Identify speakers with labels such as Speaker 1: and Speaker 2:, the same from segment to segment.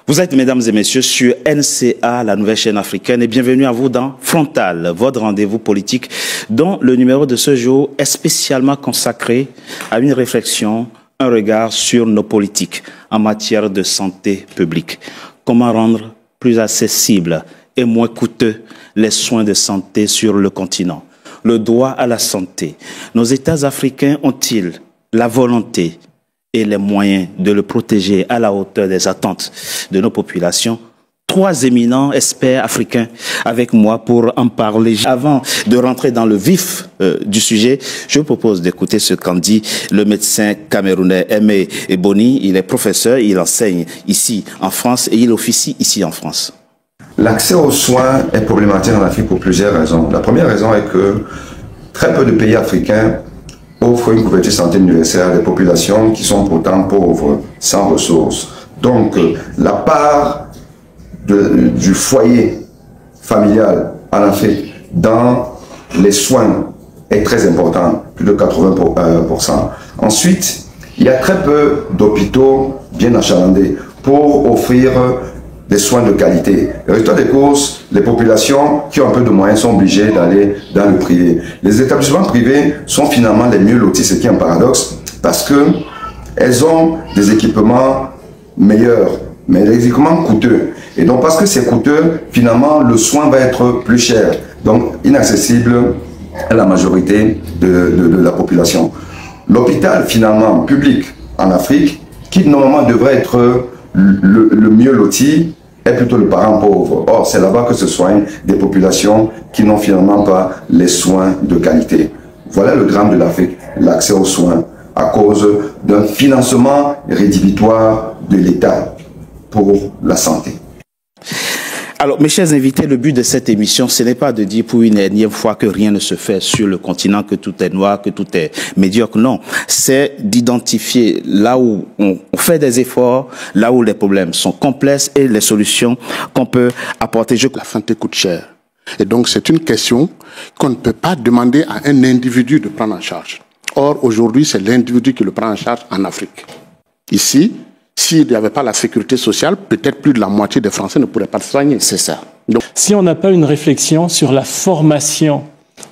Speaker 1: Vous êtes, mesdames et messieurs, sur NCA, la nouvelle chaîne africaine, et bienvenue à vous dans Frontal, votre rendez-vous politique, dont le numéro de ce jour est spécialement consacré à une réflexion, un regard sur nos politiques en matière de santé publique. Comment rendre plus accessibles et moins coûteux les soins de santé sur le continent? Le droit à la santé. Nos États africains ont-ils la volonté et les moyens de le protéger à la hauteur des attentes de nos populations? Trois éminents experts africains avec moi pour en parler. Avant de rentrer dans le vif du sujet, je vous propose d'écouter ce qu'en dit le médecin camerounais Aimé Boni. Il est professeur, il enseigne ici en France et il officie ici en France.
Speaker 2: L'accès aux soins est problématique en Afrique pour plusieurs raisons. La première raison est que très peu de pays africains offrent une couverture santé universelle à des populations qui sont pourtant pauvres, sans ressources. Donc, la part du foyer familial en Afrique dans les soins est très importante, plus de 80%. Ensuite, il y a très peu d'hôpitaux bien achalandés pour offrir des soins de qualité. Le résultat des courses, les populations qui ont un peu de moyens sont obligées d'aller dans le privé. Les établissements privés sont finalement les mieux lotis, ce qui est un paradoxe, parce que elles ont des équipements meilleurs, mais des équipements coûteux. Et donc parce que c'est coûteux, finalement le soin va être plus cher, donc inaccessible à la majorité de la population. L'hôpital finalement public en Afrique, qui normalement devrait être le mieux loti, est plutôt le parent pauvre. Or, c'est là-bas que se soignent des populations qui n'ont finalement pas les soins de qualité. Voilà le drame de l'Afrique, l'accès aux soins, à cause d'un financement rédhibitoire de l'État pour la santé.
Speaker 1: Alors, mes chers invités, le but de cette émission, ce n'est pas de dire pour une énième fois que rien ne se fait sur le continent, que tout est noir, que tout est médiocre. Non, c'est d'identifier là où on fait des efforts, là où les problèmes sont complexes et les solutions qu'on peut apporter.
Speaker 3: La santé coûte cher. Et donc, c'est une question qu'on ne peut pas demander à un individu de prendre en charge. Or, aujourd'hui, c'est l'individu qui le prend en charge en Afrique. Ici, s'il n'y avait pas la sécurité sociale, peut-être plus de la moitié des Français ne pourraient pas se soigner.
Speaker 1: C'est ça.
Speaker 4: Donc, si on n'a pas une réflexion sur la formation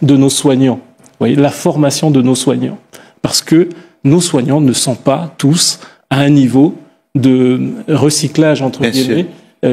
Speaker 4: de nos soignants, vous voyez, la formation de nos soignants, parce que nos soignants ne sont pas tous à un niveau de recyclage, entre guillemets,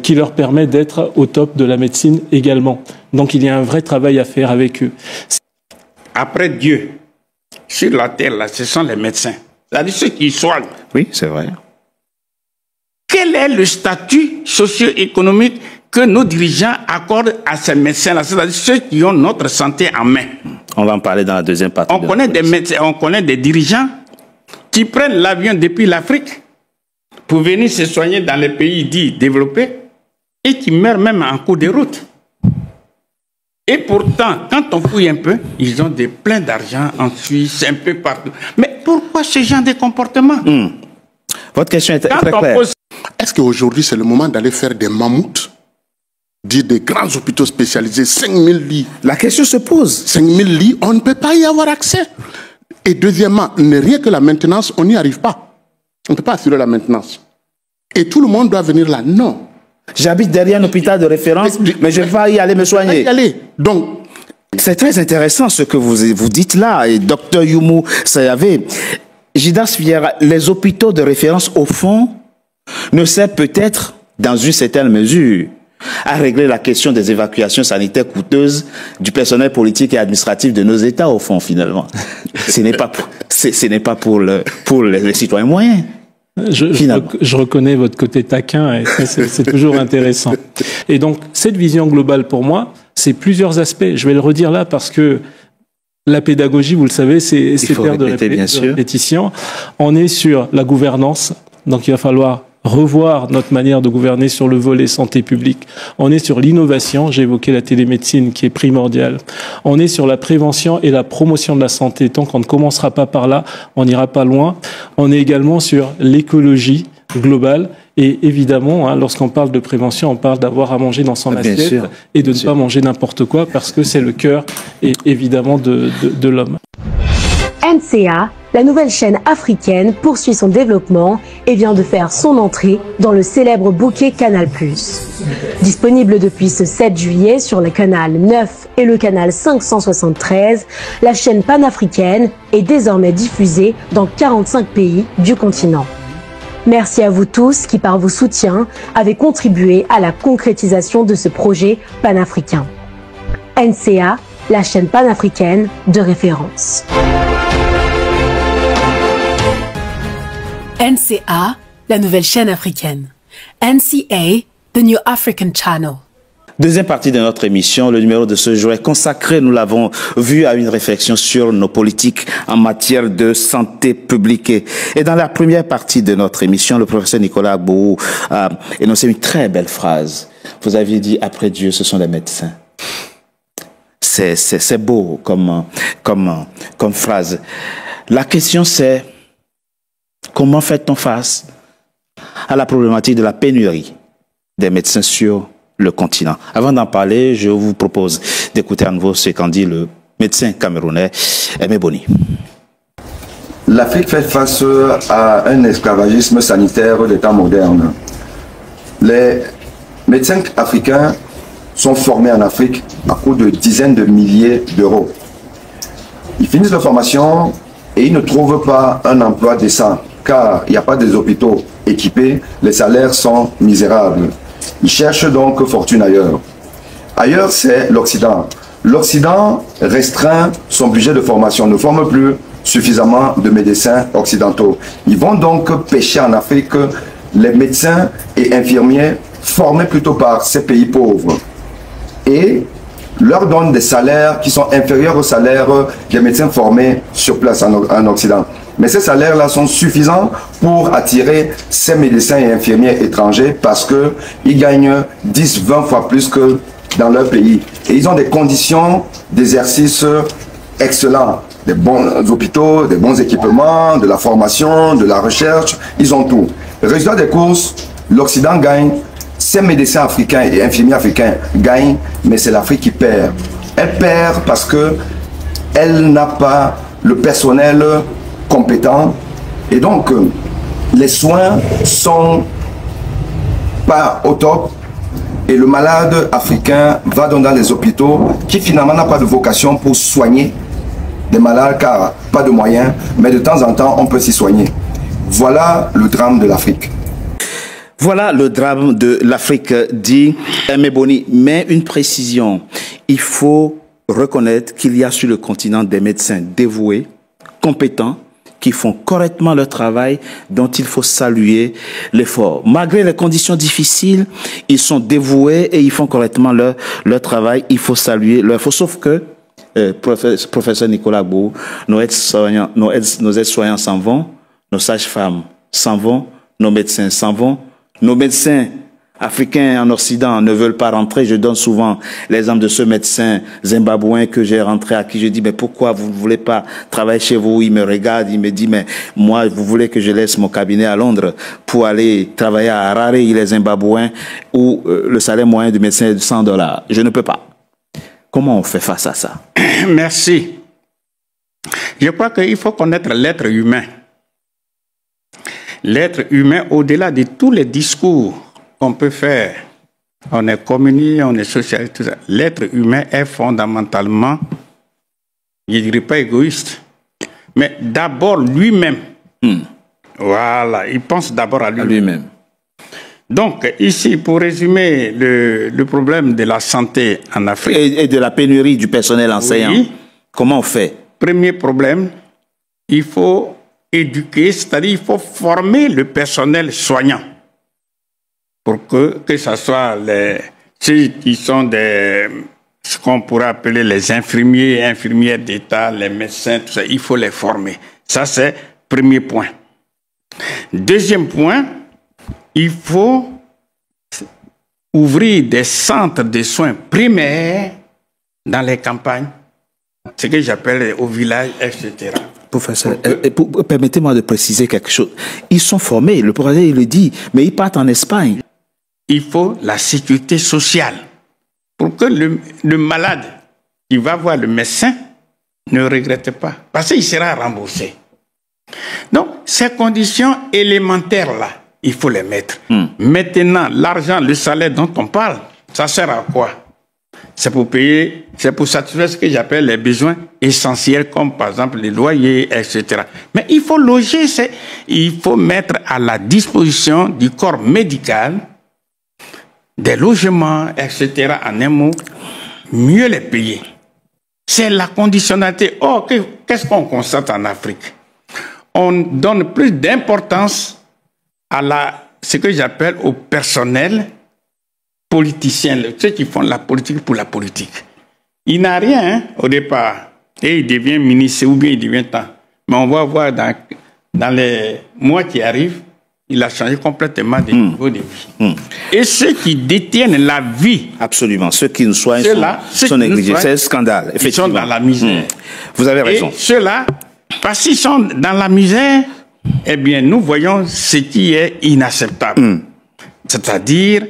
Speaker 4: qui leur permet d'être au top de la médecine également. Donc il y a un vrai travail à faire avec eux.
Speaker 5: Après Dieu, sur la terre, là, ce sont les médecins. C'est-à-dire ceux qui soignent.
Speaker 1: Oui, c'est vrai.
Speaker 5: Quel est le statut socio-économique que nos dirigeants accordent à ces médecins-là, c'est-à-dire ceux qui ont notre santé en main?
Speaker 1: On va en parler dans la deuxième partie.
Speaker 5: On connaît des médecins, on connaît des dirigeants qui prennent l'avion depuis l'Afrique pour venir se soigner dans les pays dits développés et qui meurent même en cours de route. Et pourtant, quand on fouille un peu, ils ont des pleins d'argent en Suisse, un peu partout. Mais pourquoi ce genre de comportement?
Speaker 1: Votre question est très claire.
Speaker 3: Est-ce qu'aujourd'hui, c'est le moment d'aller faire des mammouths, dire des grands hôpitaux spécialisés, 5000 lits?
Speaker 1: La question se pose.
Speaker 3: 5000 lits, on ne peut pas y avoir accès. Et deuxièmement, rien que la maintenance, on n'y arrive pas. On ne peut pas assurer la maintenance. Et tout le monde doit venir là. Non.
Speaker 1: J'habite derrière un hôpital de référence, mais je ne vais pas y aller me soigner.
Speaker 3: Donc,
Speaker 1: c'est très intéressant ce que vous dites là. Et Dr Youmou Sayave, Jidas Vieira, les hôpitaux de référence, au fond, ne servent peut-être, dans une certaine mesure, à régler la question des évacuations sanitaires coûteuses du personnel politique et administratif de nos États, au fond, finalement. Ce n'est pas pour les citoyens moyens.
Speaker 4: Je reconnais votre côté taquin et c'est toujours intéressant. Et donc, cette vision globale, pour moi, c'est plusieurs aspects. Je vais le redire là parce que la pédagogie, vous le savez, c'est faire de répétition. On est sur la gouvernance, donc il va falloir revoir notre manière de gouverner sur le volet santé publique. On est sur l'innovation, j'ai évoqué la télémédecine qui est primordiale. On est sur la prévention et la promotion de la santé. Tant qu'on ne commencera pas par là, on n'ira pas loin. On est également sur l'écologie globale. Et évidemment, lorsqu'on parle de prévention, on parle d'avoir à manger dans son assiette et de ne pas manger n'importe quoi parce que c'est le cœur, évidemment, de l'homme.
Speaker 6: NCA, la nouvelle chaîne africaine poursuit son développement et vient de faire son entrée dans le célèbre bouquet Canal+. Disponible depuis ce 7 juillet sur le canal 9 et le canal 573, la chaîne panafricaine est désormais diffusée dans 45 pays du continent. Merci à vous tous qui, par vos soutiens, avez contribué à la concrétisation de ce projet panafricain. NCA, la chaîne panafricaine de référence.
Speaker 7: NCA, la nouvelle chaîne africaine. NCA, the New African Channel.
Speaker 1: Deuxième partie de notre émission, le numéro de ce jour est consacré, nous l'avons vu, à une réflexion sur nos politiques en matière de santé publique. Et dans la première partie de notre émission, le professeur Nicolas Agbou a énoncé une très belle phrase. Vous aviez dit, après Dieu, ce sont les médecins. C'est beau comme phrase. La question c'est, comment fait-on face à la problématique de la pénurie des médecins sur le continent? Avant d'en parler, je vous propose d'écouter à nouveau ce qu'en dit le médecin camerounais Aimé Boni.
Speaker 2: L'Afrique fait face à un esclavagisme sanitaire des temps modernes. Les médecins africains sont formés en Afrique à coût de dizaines de milliers d'euros. Ils finissent leur formation et ils ne trouvent pas un emploi décent, car il n'y a pas des hôpitaux équipés, les salaires sont misérables. Ils cherchent donc fortune ailleurs. Ailleurs, c'est l'Occident. L'Occident restreint son budget de formation, ne forme plus suffisamment de médecins occidentaux. Ils vont donc pêcher en Afrique les médecins et infirmiers formés plutôt par ces pays pauvres et leur donnent des salaires qui sont inférieurs aux salaires des médecins formés sur place en Occident. Mais ces salaires-là sont suffisants pour attirer ces médecins et infirmiers étrangers parce qu'ils gagnent 10-20 fois plus que dans leur pays. Et ils ont des conditions d'exercice excellents. Des bons hôpitaux, des bons équipements, de la formation, de la recherche. Ils ont tout. Résultat des courses, l'Occident gagne. Ces médecins africains et infirmiers africains gagnent, mais c'est l'Afrique qui perd. Elle perd parce qu'elle n'a pas le personnel compétent et donc les soins sont pas au top et le malade africain va dans les hôpitaux qui finalement n'a pas de vocation pour soigner des malades car pas de moyens, mais de temps en temps on peut s'y soigner. Voilà le drame de l'Afrique.
Speaker 1: Voilà le drame de l'Afrique, dit Aimé Boni. Mais une précision, il faut reconnaître qu'il y a sur le continent des médecins dévoués, compétents, qui font correctement leur travail, dont il faut saluer l'effort. Malgré les conditions difficiles, ils sont dévoués et ils font correctement leur travail. Il faut saluer leur effort. Sauf que, professeur Nicolas Agbou, nos aides-soignants s'en vont, nos sages-femmes s'en vont, nos médecins s'en vont. Nos médecins africains en Occident ne veulent pas rentrer. Je donne souvent l'exemple de ce médecin zimbabwéen que j'ai rentré, à qui je dis, mais pourquoi vous ne voulez pas travailler chez vous? Il me regarde, il me dit, mais moi, vous voulez que je laisse mon cabinet à Londres pour aller travailler à Harare, il est zimbabwéen, où le salaire moyen du médecin est de $100. Je ne peux pas. Comment on fait face à ça?
Speaker 5: Merci. Je crois qu'il faut connaître l'être humain. L'être humain, au-delà de tous les discours qu'on peut faire, on est communiste, on est socialiste, tout ça. L'être humain est fondamentalement, je ne dirais pas égoïste, mais d'abord lui-même. Voilà, il pense d'abord à lui-même. Donc, ici, pour résumer le problème de la santé en Afrique...
Speaker 1: Et de la pénurie du personnel enseignant, oui. Comment on fait? Premier problème,
Speaker 5: il faut éduquer, c'est-à-dire il faut former le personnel soignant pour que ce soit ceux qui sont ce qu'on pourrait appeler les infirmiers et infirmières d'État, les médecins, tout ça, il faut les former. Ça, c'est le premier point. Deuxième point, il faut ouvrir des centres de soins primaires dans les campagnes, ce que j'appelle au village, etc.
Speaker 1: Professeur, permettez-moi de préciser quelque chose. Ils sont formés, le professeur il le dit, mais ils partent en Espagne.
Speaker 5: Il faut la sécurité sociale pour que le malade qui va voir le médecin ne regrette pas, parce qu'il sera remboursé. Donc, ces conditions élémentaires-là, il faut les mettre. Maintenant, l'argent, le salaire dont on parle, ça sert à quoi? C'est pour payer, c'est pour satisfaire ce que j'appelle les besoins essentiels, comme par exemple les loyers, etc. Mais il faut loger, il faut mettre à la disposition du corps médical des logements, etc. En un mot, mieux les payer. C'est la conditionnalité. Or, qu'est-ce qu'on constate en Afrique? On donne plus d'importance à ce que j'appelle au personnel politicien, ceux qui font la politique pour la politique. Il n'a rien au départ et il devient ministre ou bien il devient tant. Mais on va voir dans les mois qui arrivent, il a changé complètement de niveau de vie. Et ceux qui détiennent la vie...
Speaker 1: Absolument. Ceux qui nous soignent sont négligés. C'est un scandale, effectivement.
Speaker 5: Ils sont dans la misère.
Speaker 1: Vous avez raison.
Speaker 5: Et ceux-là, parce qu'ils sont dans la misère, eh bien, nous voyons ce qui est inacceptable. C'est-à-dire,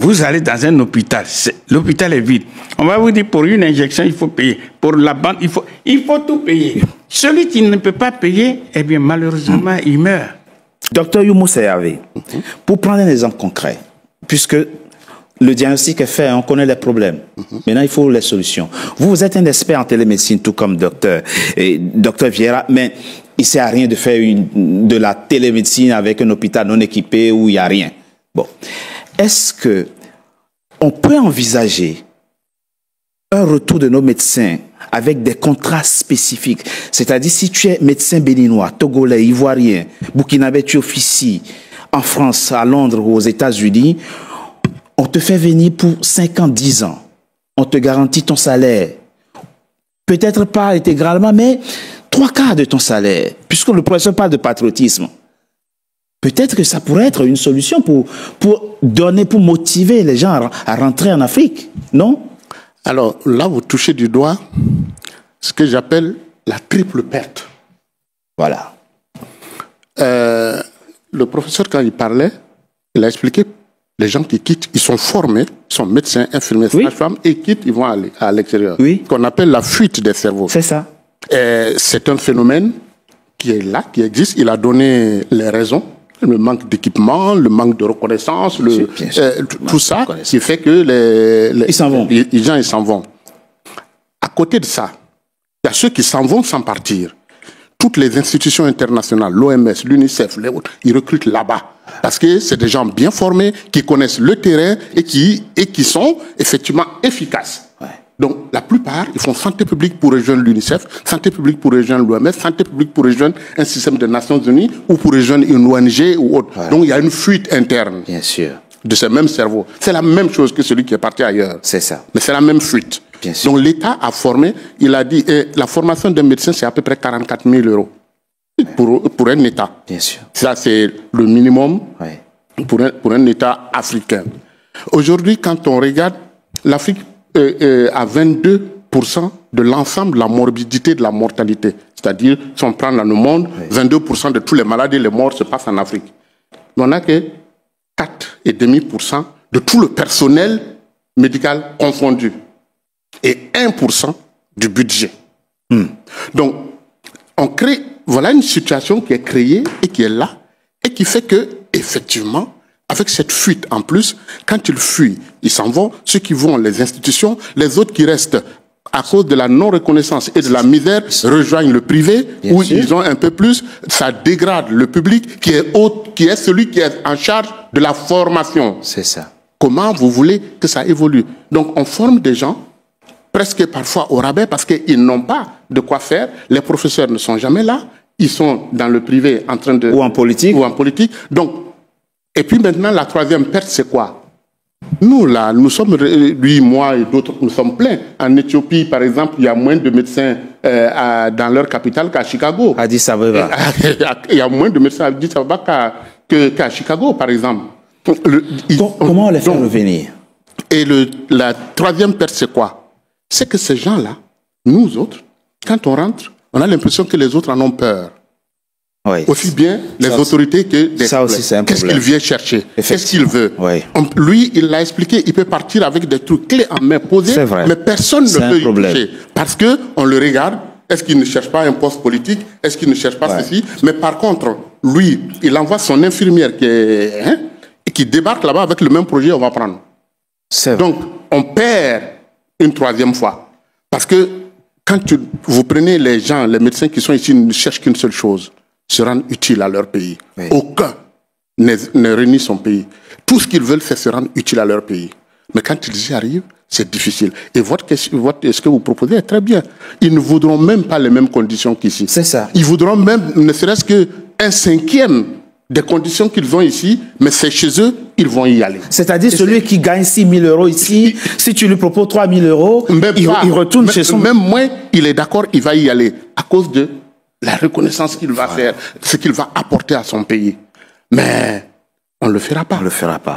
Speaker 5: vous allez dans un hôpital, l'hôpital est vide. On va vous dire, pour une injection, il faut payer. Pour la bande, il faut tout payer. Celui qui ne peut pas payer, eh bien, malheureusement, il meurt.
Speaker 1: Docteur Youmou Seyave, pour prendre un exemple concret, puisque le diagnostic est fait, on connaît les problèmes. Maintenant, il faut les solutions. Vous êtes un expert en télémédecine, tout comme docteur Vieira, mais il ne sert à rien de faire de la télémédecine avec un hôpital non équipé où il n'y a rien. Bon. Est-ce qu'on peut envisager un retour de nos médecins avec des contrats spécifiques? C'est-à-dire, si tu es médecin béninois, togolais, ivoirien, burkinabé, tu officies en France, à Londres ou aux États-Unis, on te fait venir pour 5 ans, 10 ans. On te garantit ton salaire. Peut-être pas intégralement, mais 3/4 de ton salaire. Puisque le professeur parle de patriotisme. Peut-être que ça pourrait être une solution pour motiver les gens à rentrer en Afrique, non?
Speaker 3: Alors là, vous touchez du doigt ce que j'appelle la triple perte.
Speaker 1: Voilà.
Speaker 3: Le professeur, quand il parlait, il a expliqué les gens qui quittent, ils sont formés, ils sont médecins, infirmiers, sages-femmes, et quittent, ils vont à l'extérieur.
Speaker 1: Oui.
Speaker 3: Qu'on appelle la fuite des cerveaux.
Speaker 1: C'est ça.
Speaker 3: C'est un phénomène qui est là, qui existe. Il a donné les raisons. Le manque d'équipement, le manque de reconnaissance, tout ça qui fait que les gens ils s'en vont. À côté de ça, il y a ceux qui s'en vont sans partir. Toutes les institutions internationales, l'OMS, l'UNICEF, les autres, ils recrutent là-bas. Parce que c'est des gens bien formés, qui connaissent le terrain et qui sont effectivement efficaces. Ouais. Donc, la plupart, ils font santé publique pour rejoindre l'UNICEF, santé publique pour rejoindre l'OMS, santé publique pour rejoindre un système des Nations Unies ou pour rejoindre une ONG ou autre. Ouais. Donc, il y a une fuite interne.
Speaker 1: Bien sûr.
Speaker 3: De ce même cerveau. C'est la même chose que celui qui est parti ailleurs.
Speaker 1: C'est ça.
Speaker 3: Mais c'est la même fuite.
Speaker 1: Bien sûr.
Speaker 3: Donc, l'État a formé, il a dit, la formation d'un médecin, c'est à peu près 44 000 euros pour un État. Bien sûr. Ça, c'est le minimum pour un État africain. Aujourd'hui, quand on regarde, l'Afrique à 22% de l'ensemble de la morbidité, de la mortalité. C'est-à-dire, si on prend dans le monde, 22% de tous les maladies et les morts se passent en Afrique. Mais on n'a que 4,5% de tout le personnel médical confondu. Et 1% du budget. Donc, on crée, voilà une situation qui est créée et qui est là, et qui fait que, effectivement, avec cette fuite en plus, quand ils fuient, ils s'en vont, ceux qui vont les institutions, les autres qui restent à cause de la non-reconnaissance et de la misère rejoignent le privé, où ils ont un peu plus, ça dégrade le public qui est celui qui est en charge de la formation.
Speaker 1: C'est ça.
Speaker 3: Comment vous voulez que ça évolue? Donc on forme des gens, presque parfois au rabais, parce qu'ils n'ont pas de quoi faire. Les professeurs ne sont jamais là, ils sont dans le privé en train de...
Speaker 1: Ou en politique.
Speaker 3: Ou en politique. Donc, et puis maintenant, la troisième perte, c'est quoi? Nous, là, nous sommes, lui, moi et d'autres, nous sommes pleins. En Éthiopie, par exemple, il y a moins de médecins dans leur capitale qu'à Chicago.
Speaker 1: Addis Abeba.
Speaker 3: Il y a moins de médecins à Addis Abeba qu'à Chicago, par exemple.
Speaker 1: Comment on les fait revenir?
Speaker 3: Et la troisième perte, c'est quoi? C'est que ces gens-là, nous autres, quand on rentre, on a l'impression que les autres en ont peur.
Speaker 1: Oui.
Speaker 3: Aussi bien les autorités que des
Speaker 1: ça aussi, c'est un problème.
Speaker 3: Qu'est-ce qu'il vient chercher? Qu'est-ce qu'il veut?
Speaker 1: Oui.
Speaker 3: Lui, il l'a expliqué, il peut partir avec des trucs clés en main posés, mais personne ne peut y toucher. Parce qu'on le regarde, Est-ce qu'il ne cherche pas un poste politique? Est-ce qu'il ne cherche pas ceci? Mais par contre, lui, il envoie son infirmière qui débarque là-bas avec le même projet, on va prendre. Donc, on perd une troisième fois. Parce que quand vous prenez les gens, les médecins qui sont ici, ne cherchent qu'une seule chose, se rendre utile à leur pays. Oui. Aucun ne réunit son pays. Tout ce qu'ils veulent, c'est se rendre utile à leur pays. Mais quand ils y arrivent, c'est difficile. Et ce que vous proposez est très bien. Ils ne voudront même pas les mêmes conditions qu'ici.
Speaker 1: C'est ça.
Speaker 3: Ils voudront même, ne serait-ce qu'un cinquième des conditions qu'ils ont ici, mais c'est chez eux, ils vont y aller.
Speaker 1: C'est-à-dire celui qui gagne 6 000 € ici, si tu lui proposes 3 000 €, il retourne chez son...
Speaker 3: Même moins, il est d'accord, il va y aller à cause de la reconnaissance qu'il va faire, ce qu'il va apporter à son pays. Mais on ne le fera pas.
Speaker 1: On ne le fera pas.